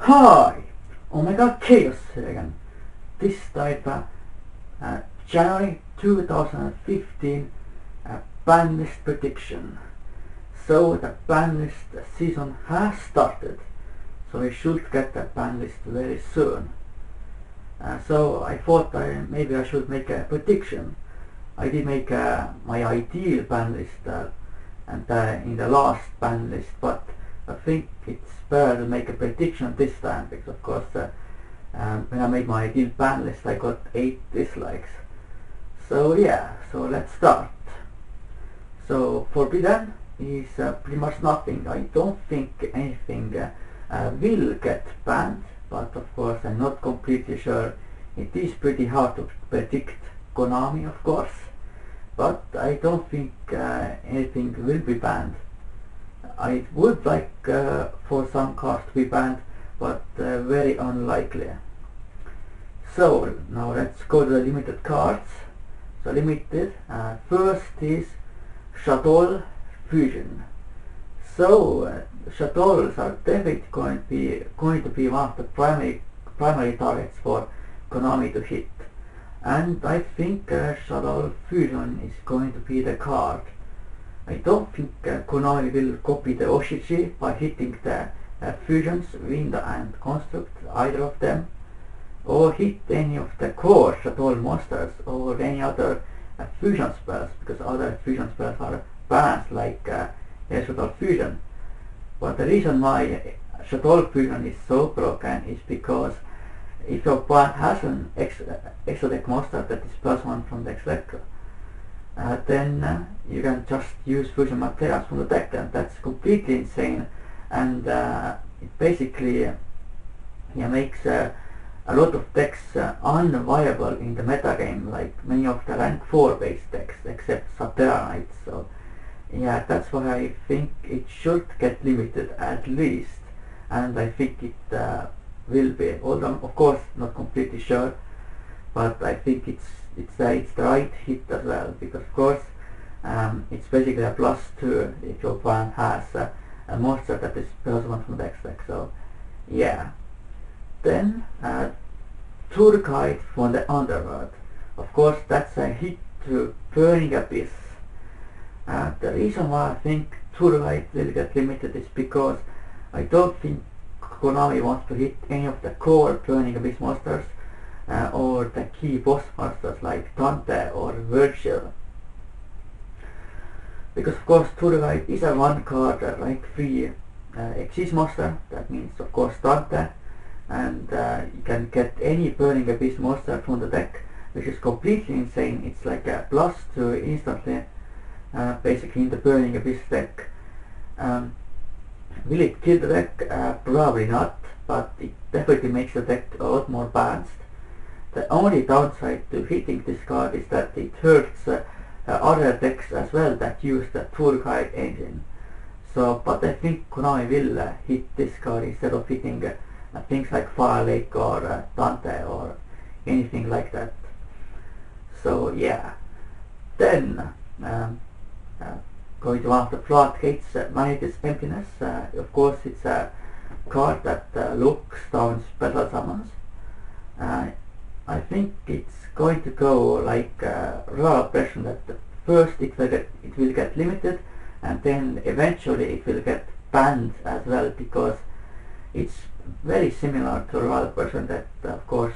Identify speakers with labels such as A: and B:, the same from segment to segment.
A: Hi! Oh my god, Khaos here again. This type January 2015 Banlist prediction. So the Banlist season has started. So we should get the Banlist very soon. So I thought maybe I should make a prediction. I did make my ideal Banlist and in the last Banlist, but I think it's better to make a prediction this time because of course when I made my ideal Banlist I got 8 dislikes. So yeah, so let's start. So forbidden is pretty much nothing. I don't think anything will get banned, but of course I'm not completely sure. It is pretty hard to predict Konami, of course, but I don't think anything will be banned. I would like for some cards to be banned, but very unlikely. So now let's go to the limited cards. So limited, first is Shuttle Fusion. So shuttles are definitely going to be one of the primary targets for Konami to hit, and I think Shuttle Fusion is going to be the card. I don't think Konami will copy the Oshiji by hitting the fusions, Winda and Construct, either of them, or hit any of the core Shuttle monsters or any other fusion spells, because other fusion spells are banned like Shuttle Fusion. But the reason why Shuttle Fusion is so broken is because if your opponent has an extra deck monster that is +1 from the deck, then you can just use fusion materials from the deck, and that's completely insane. And it basically makes a lot of decks unviable in the metagame, like many of the rank 4 based decks except Satera Knights. So yeah, that's why I think it should get limited at least, and I think it will be, although of course not completely sure, but I think it's the right hit as well, because of course it's basically a +2 if your opponent has a monster that is +1 from the deck. So yeah. Then Tour Guide from the Underworld. Of course that's a hit to Burning Abyss. The reason why I think Tour Guide will get limited is because I don't think Konami wants to hit any of the core Burning Abyss monsters or the key boss monsters like Dante or Virgil. Because of course Tour Guide is a 1 card rank 3 Xyz monster. That means of course Dante, and you can get any Burning Abyss monster from the deck, which is completely insane. It's like a +2 instantly, basically in the Burning Abyss deck. Will it kill the deck? Probably not, but it definitely makes the deck a lot more balanced. The only downside to hitting this card is that it hurts other decks as well that use the Tour Guide engine. So, but I think Konami will hit this card instead of hitting things like Fire Lake or Dante or anything like that. So yeah. Then going to one of the floodgates, Vanity's Emptiness. Of course it's a card that looks down special summons. I think it's going to go like Royal Oppression, that first it will get limited, and then eventually it will get banned as well, because it's very similar to Royal Oppression, that of course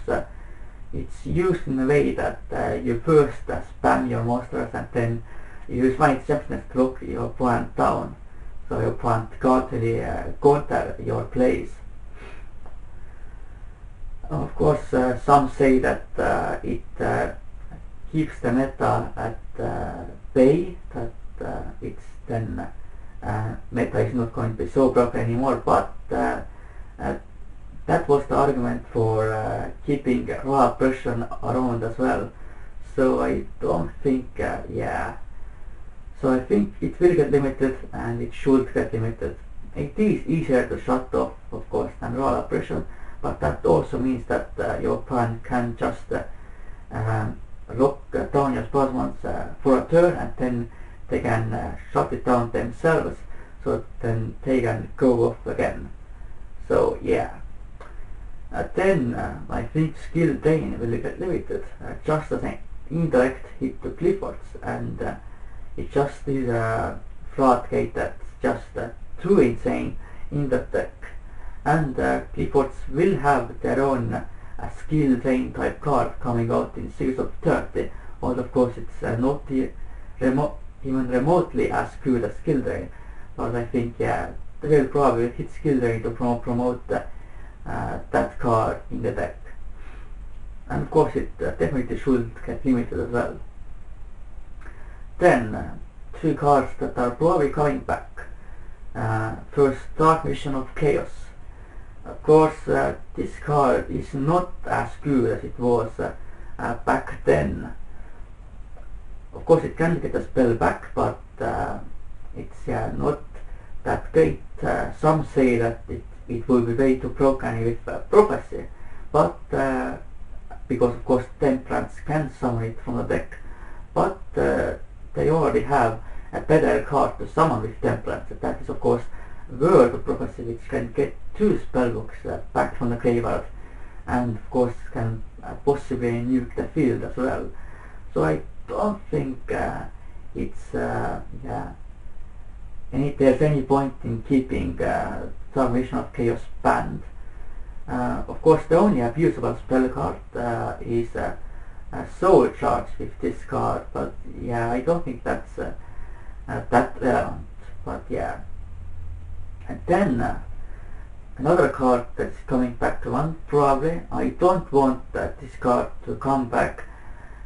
A: it's used in a way that you first spam your monsters and then you use Vanity's Emptiness to lock your opponent down, so your opponent can't really counter your plays. Of course some say that it keeps the meta at bay, that it's then meta is not going to be so broken anymore, but that was the argument for keeping Royal Oppression around as well. So I don't think, yeah. So I think it will get limited, and it should get limited. It is easier to shut off, of course, than Royal Oppression, but that also means that your opponent can just lock down your plasmons for a turn, and then they can shut it down themselves, so then they can go off again. So yeah. Then I think skill drain will get limited, just as an indirect hit to Cliffords, and it just is a floodgate that's just too insane in the deck. And Cliffords will have their own skill drain type card coming out in series of 30, although of course it's not even remotely as good as skill drain, but I think they will probably hit skill drain to promote that card in the deck. And of course it definitely should get limited as well. Then two cards that are probably coming back. First, Dark Mission of Chaos. Of course this card is not as good as it was back then. Of course it can get a spell back, but it's not that great. Some say that it will be way too broken with Prophecy, but because of course Temperance can summon it from the deck, but they already have a better card to summon with Temperance. That is of course Word of Prophecy, which can get two spellbooks back from the graveyard, and of course can possibly nuke the field as well. So I don't think it's there's any point in keeping Dark Mission of Chaos banned. Of course the only abusable spell card is Soul Charge with this card, but yeah, I don't think that's that relevant, but yeah. And then another card that's coming back to one, probably. I don't want this card to come back,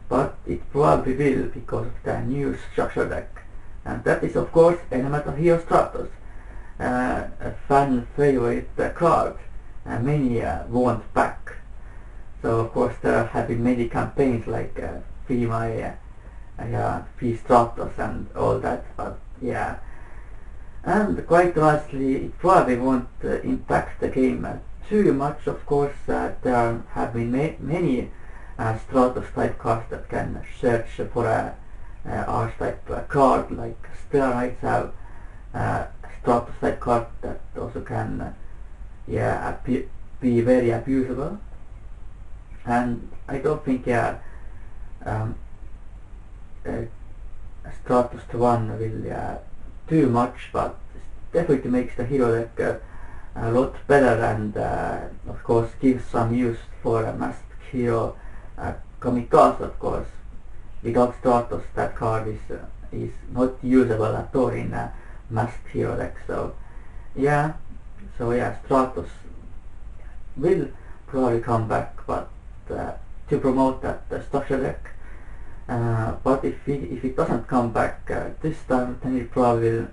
A: but it probably will because of the new structure deck. And that is of course Elemental Hero Stratos, a fan favorite card, many want back. So of course there have been many campaigns like Free Stratos and all that, but yeah. And quite honestly, it probably won't impact the game too much. Of course, there have been many Stratos type cards that can search for a Arch type card, like Stellar Knights have Stratos type card that also can be very abusable. And I don't think Stratos to 1 will too much, but definitely makes the hero deck a lot better, and of course gives some use for a masked hero Kamikaze. Of course, without Stratos that card is not usable at all in a masked hero deck. So yeah, Stratos will probably come back, but to promote that structure deck. But if it doesn't come back this time, then it probably will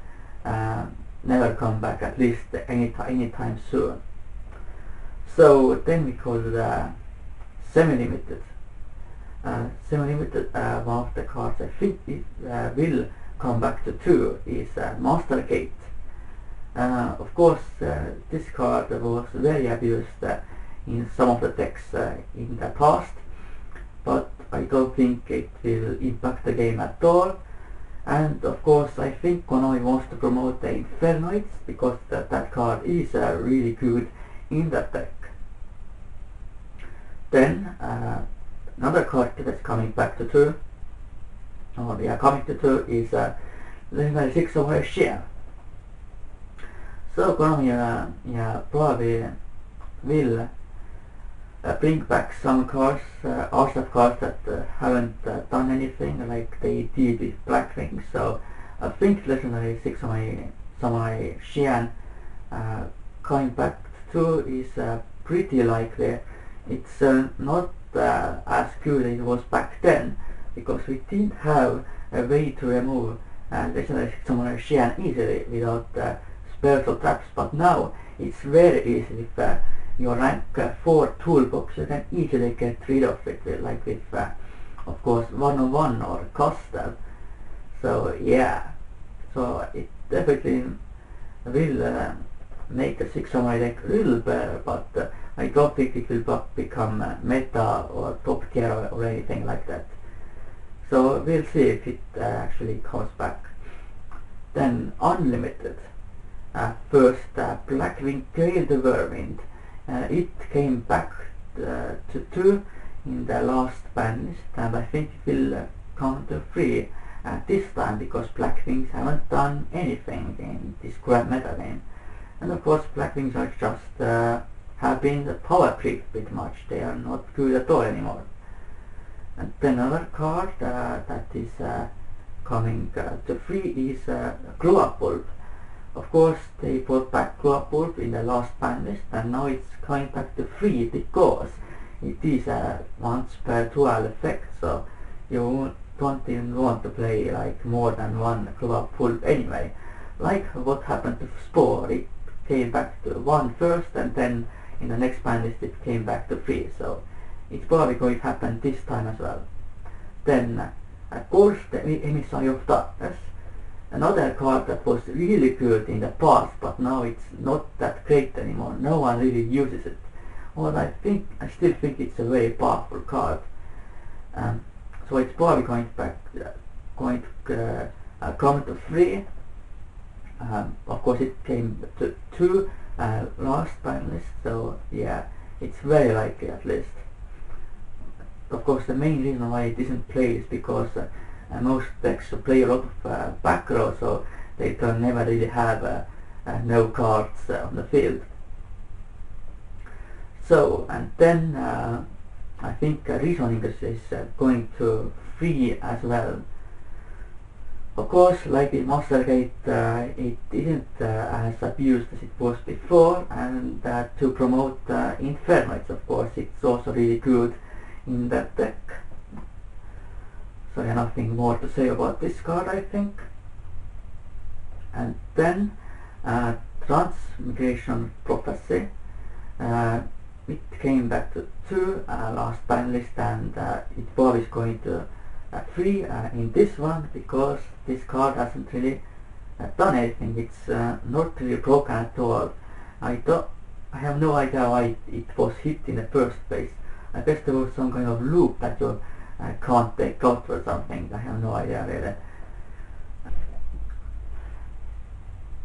A: never come back, at least anytime soon. So then we go to the semi-limited. Semi-limited, one of the cards I think it will come back to 2 is Master Gate. Of course this card was very abused in some of the decks in the past, but I don't think it will impact the game at all. And of course I think Konami wants to promote the Infernoids because that card is really good in that deck. Then another card that's coming back to 2, coming to 2 is level 6 of Share. So Konami probably will bring back some cards, Arsenal cards that haven't done anything like they did with Blackwing. So I think Legendary 6 Samurai Xian coming back to is pretty likely. It's not as good as it was back then, because we didn't have a way to remove Legendary 6 Samurai Xian easily without spells or traps, but now it's very easy with your rank 4 toolbox. You can easily get rid of it, like with of course 101 or Costel. So yeah, so it definitely will make the 6 Samurai deck a little better, but I don't think it will become meta or top tier or anything like that. So we'll see if it actually comes back. Then Unlimited. First, Blackwing Gale the Whirlwind It came back to 2 in the last Banlist, and I think it will come to 3 this time, because Black Wings haven't done anything in this grand meta game. And of course Black Wings are just have been the power creep pretty much. They are not good at all anymore. And then another card that is coming to 3 is Glow Up Bulb. Of course they brought back Glow Up Bulb in the last Banlist, and now it's coming back to 3 because it is a once per dual effect, so you don't even want to play like more than one Glow Up Bulb anyway. Like what happened to Spore, it came back to 1 first, and then in the next Banlist it came back to 3, so it's probably going to happen this time as well. Then of course the Emissary of Darkness, another card that was really good in the past, but now it's not that great anymore. No one really uses it. Well, I still think it's a very powerful card. So it's probably going to come to 3. Of course it came to 2 last Banlist, so yeah, it's very likely at least. Of course the main reason why it isn't played is because most decks play a lot of back row, so they can never really have no cards on the field. So, and then I think Reasoning is going to 3 as well. Of course, like in Monstergate, it isn't as abused as it was before, and to promote Infernoids, of course, it's also really good in that deck. So yeah, nothing more to say about this card, I think. And then Transmigration Prophecy. It came back to 2 last Banlist, and it probably is going to 3 in this one, because this card hasn't really done anything. It's not really broken at all. I have no idea why it was hit in the first place. I guess there was some kind of loop that you can't take out or something. I have no idea really.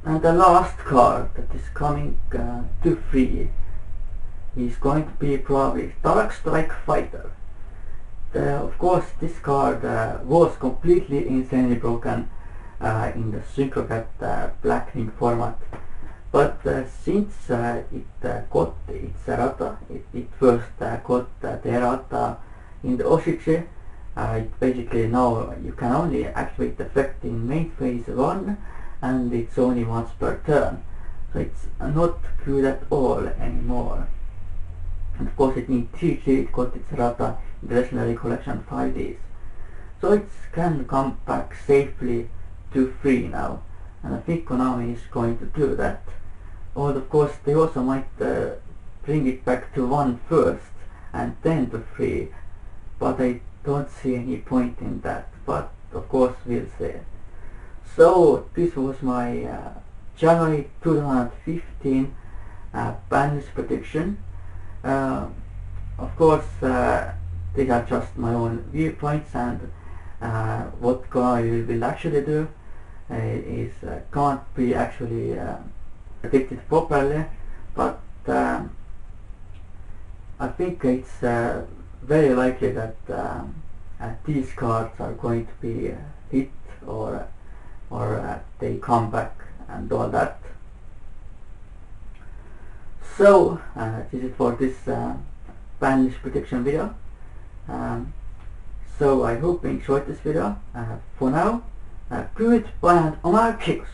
A: And the last card that is coming to 3 is going to be probably Dark Strike Fighter. Of course this card was completely insanely broken in the Synchrocat Black Wing format, but since it got its errata, it first got the errata in the Oshichi, it basically now you can only activate the effect in main phase 1, and it's only once per turn, so it's not good at all anymore. And of course it in TG it got its errata in the Legendary Collection 5Ds, so it can come back safely to 3 now, and I think Konami is going to do that. Or of course they also might bring it back to 1 first and then to 3, but I don't see any point in that, but of course we'll see. So this was my January 2015 Banlist prediction. Of course these are just my own viewpoints, and what Konami will actually do is can't be actually predicted properly, but I think it's very likely that these cards are going to be hit, or they come back and all that. So this is for this Banlist prediction video. So I hope you enjoyed this video. For now, goodbye and Omar Khaos.